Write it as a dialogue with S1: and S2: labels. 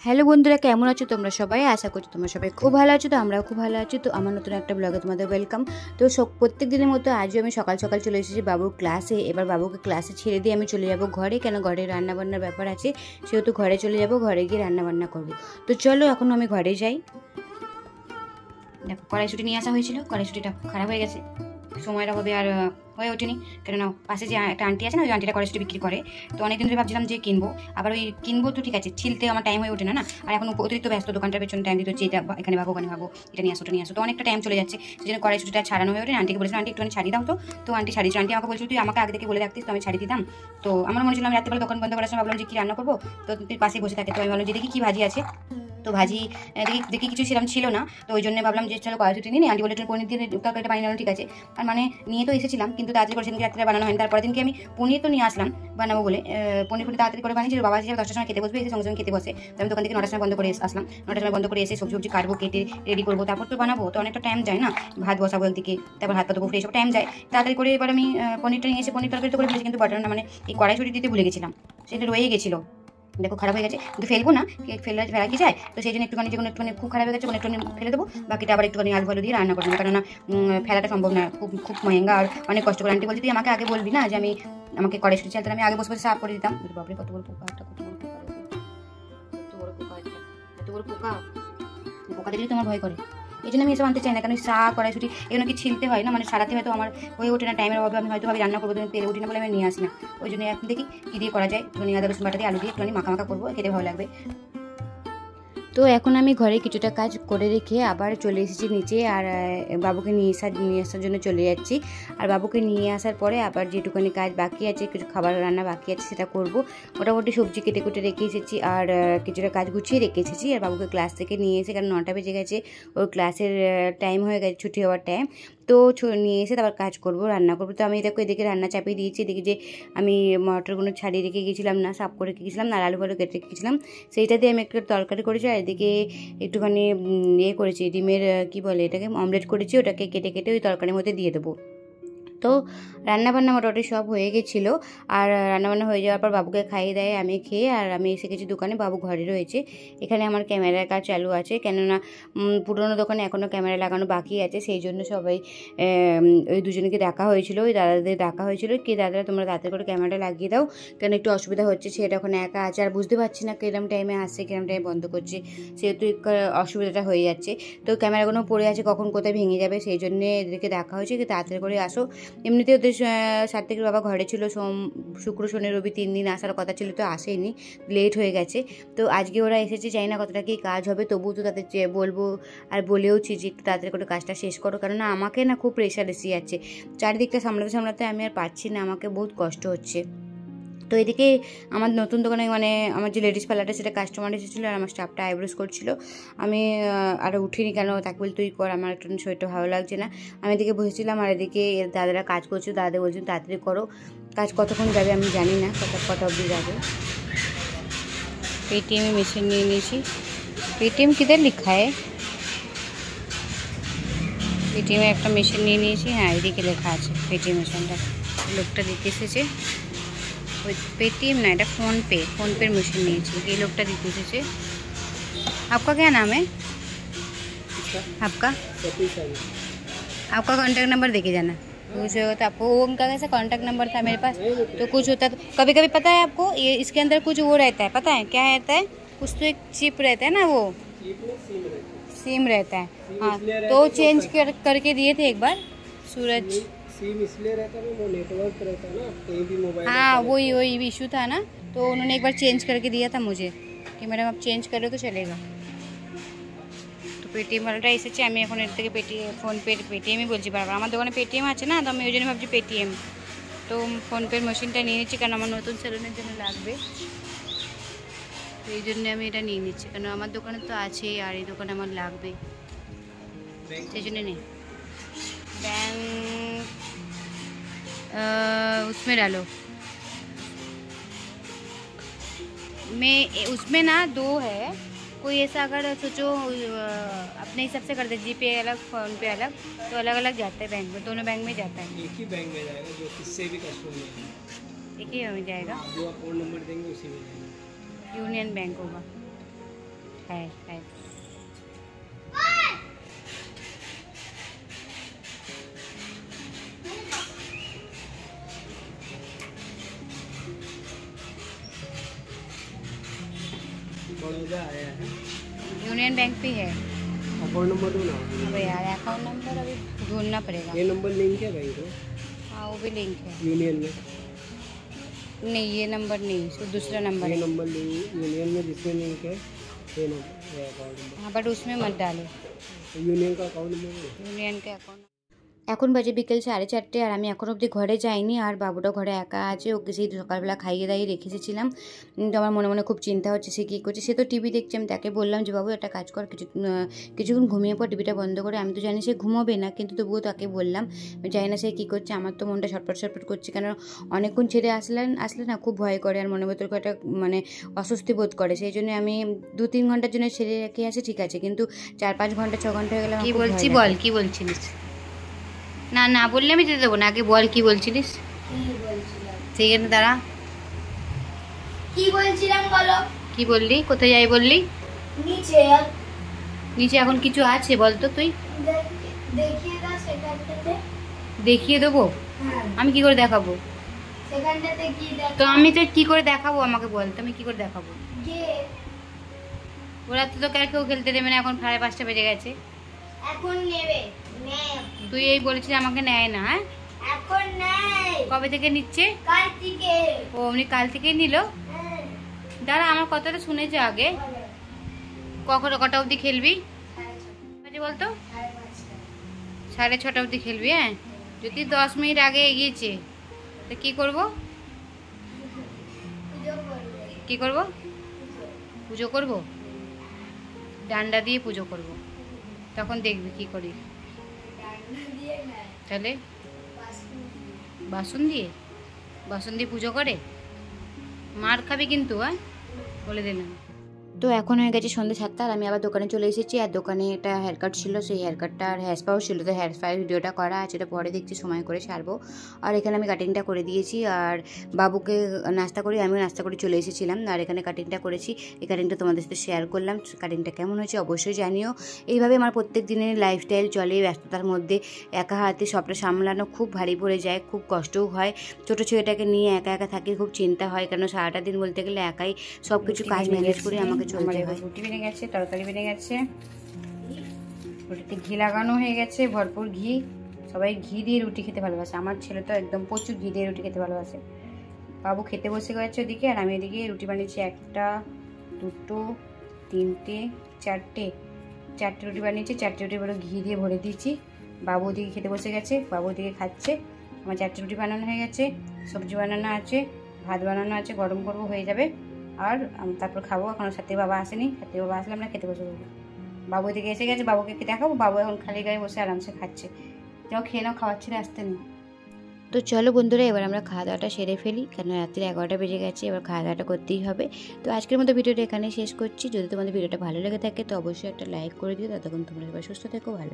S1: Hello বন্ধুরা, কেমন আছো তোমরা সবাই? আশা করছি তোমরা সবাই খুব ভালো আছো। তো আমরাও খুব ভালো আছি। তো আমার নতুন একটা ব্লগে তোমাদের ওয়েলকাম। তো প্রত্যেক দিনের মতো আজও আমি সকাল সকাল চলে এসেছি বাবুর ক্লাসে। এবার বাবুকে ক্লাসে ছেড়ে দিয়ে আমি চলে যাব ঘরে, কেন ঘরে রান্নাবান্নার ব্যাপার আছে, সেহেতু ঘরে চলে যাব, ঘরে গিয়ে রান্নাবান্না করবো। তো চলো এখন আমি ঘরে যাই। দেখো কড়াইশুঁটি নিয়ে আসা হয়েছিল, কড়াইশুঁটিটা খারাপ হয়ে গেছে, সময়ের অভাবে আর হয়ে ওঠেনি। কেননা পাশে যে একটা আন্টি আছে না, ওই আন্টিটা কড়াইশুঁটি বিক্রি করে। তো অনেকদিন ধরে ভাবছিলাম যে কিনবো, আবার ওই কিনবো তো ঠিক আছে, ছিলতে আমার টাইম হয়ে ওঠে না। আর এখন অতিরিক্ত ব্যস্ত, দোকানটার পেছনে টাইম দিতে হচ্ছে, এটা এখানে ভাগো ওখানে ভাগো, এটা নিয়ে আসো ওটা নিয়ে আসো, তো অনেকটা টাইম চলে যাচ্ছে। সেই জন্য কড়াইশুঁটিটা ছাড়ানো হয়ে ওঠে। আন্টিকে বলেছিলাম আন্টি একটুখানি ছাড়িয়ে দাও। তো আন্টি ছাড়িয়েছিল। আন্টি আমাকে বলছিল তুই আমাকে আগে থেকে বলে রাখতিস, তো আমি ছাড়িয়ে দিতাম। তো আমার মনে ছিল আমি রাত্রিবেলা দোকান বন্ধ করার সময় ভাবলাম যে কি রান্না করবো, তো তুই পাশে বসে থাকে। তো আমি ভাবলাম যে দেখি কি ভাজি আছে। তো ভাজি দেখি কিছু সেরকম ছিল না, তো ওই জন্য ভাবলাম যে চলো কড়াইশুঁটি নিয়ে আন্টি বলে একটু পনির দিয়ে তরকারিটা বানিয়ে নেওয়া ঠিক আছে। আর মানে নিয়ে তো এসেছিলাম, কিন্তু তাড়াতাড়ি করে সেদিনকে রাত্রে বানানো হয়নি। তারপরের দিনকে আমি পনির তো নিয়ে আসলাম বানাবো বলে, পনির তাড়াতাড়ি করে বানিয়েছি। বাবা হিসেবে 10টার সময় খেতে বসবে, এসে সঙ্গে সঙ্গে খেতে বসে। তো আমি দোকান থেকে 9টার সময় বন্ধ করে আসলাম। 9টার সময় বন্ধ করে এসে সবজি কাটবো, কেটে রেডি করবো, তারপর তো বানাবো। তো অনেকটা টাইম যায় না, ভাত বসাবো একদিকে, তারপর হাত পাতবো, ফ্রেশ টাইম যায়। তাড়াতাড়ি করে এবার আমি পনিরটা নিয়ে এসে পনির তরকারি তো করে ফেলেছি, কিন্তু বাটার না, মানে এই কড়াইশুঁটি দিতে ভুলে গেছিলাম, সেটা রয়ে গেছিলো। দেখো খারাপ হয়ে গেছে, কিন্তু ফেলবো না, ফেলা কি যায়। তো সেই জন্য একটুখানি যেগুলো একটুখানি খুব খারাপ হয়ে গেছে একটুখানি ফেলে দেবো, বাকিটা আবার একটুখানি আলু দিয়ে রান্না করবো, কেননা ফেলাটা সম্ভব না, খুব খুব মহেঙ্গা আর অনেক কষ্ট করে। আন্টি বলছি তুই আমাকে আগে বলবি না যে আমাকে কড়াইশুঁটি চাল, তাহলে আমি আগে বসে বসে সাফ করে দিতাম। বাপরে কত বড় পোকা, একটা কত বড় পোকা, কত বড় পোকা, এত বড় পোকা, পোকা দেখলে তোমার ভয় করে। এই জন্য আমি এসব আনতে চাই না, কারণ শাক কড়াইশুঁটি এগুলো কি ছিলতে হয় না, মানে সারাতে হয়তো আমার হয়ে ওঠে না, টাইমের অভাবে আমি হয়তো রান্না করবো, পেরে উঠি না বলে আমি নিয়ে আসি না। ওই জন্য এখন দেখি কী দিয়ে করা যায়, একটুখানি আদা রসুন বাটা দিয়ে আলু দিয়ে একটুখানি মাখা মাখা করবো, খেতে ভালো লাগবে। তো এখন আমি ঘরে কিছুটা কাজ করে রেখে আবার চলে এসেছি নিচে, আর বাবুকে নিয়ে আসার জন্য চলে যাচ্ছি। আর বাবুকে নিয়ে আসার পরে আবার যেটুকুনি কাজ বাকি আছে, কিছু খাবার রান্না বাকি আছে, সেটা করব। মোটামুটি সবজি কেটে কুটে রেখে এসেছি, আর কিছুটা কাজ গুছিয়ে রেখে এসেছি। আর বাবুকে ক্লাস থেকে নিয়ে এসে, কারণ 9টা বেজে গেছে, ওর ক্লাসের টাইম হয়ে গেছে, ছুটি হওয়ার টাইম। তো নিয়ে এসে তারপর কাজ করব, রান্না করবো। তো আমি দেখো এদিকে রান্না চাপিয়ে দিয়েছি। এদিকে যে আমি মটরগুলো ছাড়িয়ে রেখে গেছিলাম না, সাফ করে রেখেছিলাম না, আর আলু টুলু কেটে রেখেছিলাম, সেইটা দিয়ে আমি একটু তরকারি করেছি। আর এদিকে একটুখানি করেছি, ডিমের কি বলে এটাকে, অমলেট করেছি, ওটাকে কেটে কেটে ওই তরকারির মধ্যে দিয়ে দেবো। তো রান্নাবান্না মোটামুটি সব হয়ে গেছিলো। আর রান্নাবান্না হয়ে যাওয়ার পর বাবুকে খাইয়ে দেয়, আমি খেয়ে, আর আমি এসে গেছি দোকানে। বাবু ঘরে রয়েছে। এখানে আমার ক্যামেরার কাজ চালু আছে, কেননা পুরোনো দোকানে এখনও ক্যামেরা লাগানো বাকি আছে, সেই জন্য সবাই ওই দুজনকে ডাকা হয়েছিল, ওই দাদাদের ডাকা হয়েছিল, কি দাদারা তোমরা তাড়াতাড়ি করে ক্যামেরাটা লাগিয়ে দাও, কেন একটু অসুবিধা হচ্ছে, সেটা ওখানে একা আছে, আর বুঝতে পারছি না কিরম টাইমে আসছে কিরম টাইমে বন্ধ করছে, সেহেতু অসুবিধাটা হয়ে যাচ্ছে। তো ক্যামেরাগুলো পড়ে আছে, কখন কোথায় ভেঙে যাবে, সেই জন্যে এদেরকে ডাকা হয়েছে কি তাড়াতাড়ি করে আসো। এমনিতে ওদের 7 থেকে বাবা ঘরে ছিল, শুক্র শনি রবি 3 দিন আসার কথা ছিল, তো আসেনি, লেট হয়ে গেছে। তো আজকে ওরা এসেছে, চাই না কতটা কি কাজ হবে, তবুও তো তাদের বলবো, আর বলেওছি যে একটু তাড়াতাড়ি করে কাজটা শেষ করো, কারণ আমাকে না খুব প্রেশার এসে যাচ্ছে, চারিদিকটা সামলাতে সামলাতে আমি আর পারছি না, আমাকে বহুত কষ্ট হচ্ছে। তো এদিকে আমার নতুন দোকানে, মানে আমার যে লেডিস পার্লারটা, সেটা কাস্টমার এসেছিলো, আর আমার স্টাফটা আইব্রোস করছিল। আমি আরও উঠিনি, কেন তাকে বলি তুই কর, আমার একটু শরীরটা ভালো লাগছে না। আমি এদিকে বসেছিলাম, আর এদিকে দাদারা কাজ করছিল, দাদা বলছেন তাড়াতাড়ি করো, কাজ কতক্ষণ যাবে আমি জানি না, কত অবধি যাবে। পেটিএমে মেশিন নিয়ে নিয়েছি। পেটিএম কিধর লিখা है? পেটিএমে একটা মেশিন নিয়ে নিয়েছি, হ্যাঁ এদিকে লেখা আছে পেটিএম মেশিনটা, লোকটা দিতে এসেছে। ওই पेटीएम ना, এটা फोनपे मशीन নিয়েছি, এই লোকটা দিতে এসেছে। आपका क्या नाम है? आपका कॉन्टैक्ट नंबर देके जाना, कुछ होगा तो आपको, वो उनका कैसा कॉन्टैक्ट नंबर था मेरे पास, तो कुछ होता तो कभी कभी पता है आपको, ये इसके अंदर कुछ वो रहता है, पता है क्या रहता है, कुछ तो एक चिप रहता है ना, वो सिम रहता है, हाँ, तो चेंज करके दिए थे एक बार सूरज।
S2: सिम इसलिए रहता है, वो नेटवर्क रहता है ना, कहीं भी मोबाइल,
S1: हाँ वही इशू था ना, तो उन्होंने एक बार चेंज करके दिया था मुझे कि मैडम आप चेंज करो तो चलेगा। তো পেটিএম ওয়ালাটা এসেছে, আমি এখন এর থেকে পেটিএমই বলছি বারবার, আমার দোকানে পেটিএম আছে না, তো আমি ওই জন্য ভাবছি পেটিএম। তো ফোনপের মেশিনটা নিয়ে নিচ্ছি, কারণ আমার নতুন সেলুনের জন্য লাগবে, তো এই জন্য আমি এটা নিয়ে নিচ্ছি, কারণ আমার দোকানে তো আছেই, আর এই দোকানে আমার লাগবে, সেই জন্য নেই। बैंक उसमें डालो, मैं उसमें ना 2 है, कोई ऐसा अगर सोचो अपने हिसाब से कर दे, जीपे अलग फोन पे अलग, तो अलग अलग जाता है बैंक में, दोनों बैंक में जाता है।
S2: एक ही बैंक में जाएगा, जो किससे भी कस्टमर
S1: एक ही में जाएगा,
S2: जो अकाउंट नंबर देंगे उसी में जाएगा।
S1: यूनियन बैंक होगा, হ্যাঁ হ্যাঁ
S2: बड़ौदा आया है।
S1: यूनियन बैंक भी है।
S2: अकाउंट नंबर दो ना।
S1: अबे यार अकाउंट नंबर अभी ढूंढना पड़ेगा।
S2: ये नंबर लिंक है बैंक को?
S1: हाँ वो भी लिंक है।
S2: यूनियन में
S1: नहीं ये नंबर नहीं, सिर्फ दूसरा नंबर
S2: ये
S1: है।
S2: नंबर यूनियन में जिसमें लिंक है ये नंबर है अकाउंट नंबर।
S1: हाँ बट उसमें मत डालो,
S2: यूनियन का अकाउंट नंबर है।
S1: यूनियन के अकाउंट। এখন বাজে বিকেল 4:30 আর আমি এখন অবধি ঘরে যাইনি, আর বাবুটা ঘরে একা আছে, ওকে সেই সকালবেলা খাইয়ে দাইয়ে রেখে এসেছিলাম। তো আমার মনে মনে খুব চিন্তা হচ্ছে সে কী করছে। সে তো টিভি দেখছে, আমি তাকে বললাম যে বাবু একটা কাজ কর, কিছুক্ষণ ঘুমিয়ে পর টিভিটা বন্ধ করে। আমি তো জানি সে ঘুমোবে না, কিন্তু তবুও তাকে বললাম। জানি না সে কী করছে, আমার তো মনটা ছটফট ছটফট করছে, কেন অনেকক্ষণ ছেড়ে আসলে না খুব ভয় করে আর মনের ভেতর একটা মানে অস্বস্তি বোধ করে। সেই জন্য আমি 2-3 ঘন্টার জন্য ছেড়ে রেখে আসি, ঠিক আছে, কিন্তু 4-5 ঘন্টা 6 ঘন্টা হয়ে গেলে
S3: কি বলছি বল, কি বলছিলিস? না না বললে আমি যেতে দেবো না, আগে বল কি বলছিলিস। সেইখানে দাঁড়া,
S4: কি বলছিলাম বলো?
S3: কি বললি? কোথায় যাই বললি?
S4: নিচে
S3: নিচে এখন কিছু আছে বলতো তুই?
S4: দেখিয়ে দাও সেখানটাতে।
S3: দেখিয়ে দেবো?
S4: হ্যাঁ
S3: আমি কি করে দেখাবো?
S4: সেখানটাতে কি দেখো?
S3: তো আমি তো কি করে দেখাবো, আমাকে বল তো আমি কি করে দেখাবো?
S4: গিয়ে
S3: ওরা তো কেউ খেলতে দেবে না, এখন 5:30 বেজে গেছে।
S4: এখন নেবে নেই,
S3: তুই এই বলেছিস আমাকে নেয় না, হ্যাঁ?
S4: এখন নেই,
S3: কবে থেকে নিচ্ছে?
S4: কাল থেকে।
S3: ও উনি কাল থেকেই নিল?
S4: হ্যাঁ
S3: দাঁড়া আমার কথাটা শুনেছে আগে।
S4: বলো।
S3: কটা অবধি খেলবি?
S4: 6:30
S3: বলতো
S4: 6:30।
S3: 6:30 অবধি খেলবি? হ্যাঁ, যদি 10 মিনিট আগে এগিয়েছে তো কি করব?
S4: পুজো করবে।
S3: কি করব? পুজো করব, ডান্ডা দিয়ে পুজো করব, তখন দেখবি কি করি।
S4: ডান্ডা দিয়ে না,
S3: তাহলে
S4: বাসন দিয়ে।
S3: বাসন দিয়ে পুজো করে? মার খাবি কিন্তু, হ্যাঁ বলে দিলাম।
S1: তো এখন হয়ে গেছে সন্ধ্যে 7টা আর আমি আবার দোকানে চলে এসেছি। আর দোকানে একটা হেয়ার কাট ছিল, সেই হেয়ার কাটটা আর হেয়ার স্পাও ছিল, তো হেয়ার স্পার ভিডিওটা করা আছে, এটা পরে দেখছি সময় করে ছাড়বো। আর এখানে আমি কাটিংটা করে দিয়েছি আর বাবুকে নাস্তা করি, আমিও নাস্তা করে চলে এসেছিলাম। আর এখানে কাটিংটা করেছি, এই কাটিংটা তোমাদের সাথে শেয়ার করলাম। কাটিংটা কেমন হয়েছে অবশ্যই জানিও। এইভাবে আমার প্রত্যেক দিনের লাইফস্টাইল চলে, ব্যস্ততার মধ্যে একা হাতে সবটা সামলানো খুব ভারী পড়ে যায়, খুব কষ্টও হয়। ছোটো ছেলেটাকে নিয়ে একা একা থাকি, খুব চিন্তা হয়, কেন সারাটা দিন বলতে গেলে একাই সব কিছু কাজ ম্যানেজ করে আমাকে চলতে হয়।
S3: রুটি বেড়ে গেছে, তরকারি বেড়ে গেছে, রুটিতে ঘি লাগানো হয়ে গেছে, ভরপুর ঘি। সবাই ঘি দিয়ে রুটি খেতে ভালোবাসে, আমার ছেলে তো একদম প্রচুর ঘি দিয়ে রুটি খেতে ভালোবাসে। বাবু খেতে বসে গেছে ওদিকে, আর আমি এদিকে রুটি বানিয়েছি 1, 2, 3, 4টে রুটি বানিয়েছি। 4টে রুটি বড় ঘি দিয়ে ভরে দিয়েছি। বাবু ওদিকে খেতে বসে গেছে, বাবু ওদিকে খাচ্ছে। আমার 4টে রুটি বানানো হয়ে গেছে, সবজি বানানো আছে, ভাত বানানো আছে, গরম করবো, হয়ে যাবে। আর তারপর খাবো। এখন সাথে বাবা আসেনি, সাথে বাবা আসলে আমরা খেতে বসে পড়বো। বাবু দিকে এসে গেছে, বাবুকে দেখাবো। বাবু এখন খালি গায়ে বসে আরামসে খাচ্ছে। যাও খেয়ে নাও, খাওয়ার ছেড়ে আসতে নেই।
S1: তো চলো বন্ধুরা, এবার আমরা খাওয়া দাওয়াটা সেরে ফেলি, কেন রাত্রি 11টা বেজে গেছে, এবার খাওয়া দাওয়াটা করতেই হবে। তো আজকের মতো ভিডিওটা এখানেই শেষ করছি। যদি তোমাদের ভিডিওটা ভালো লেগে থাকে তো অবশ্যই একটা লাইক করে দিও। ততক্ষণ তোমরা সবাই সুস্থ থেকো, ভালো।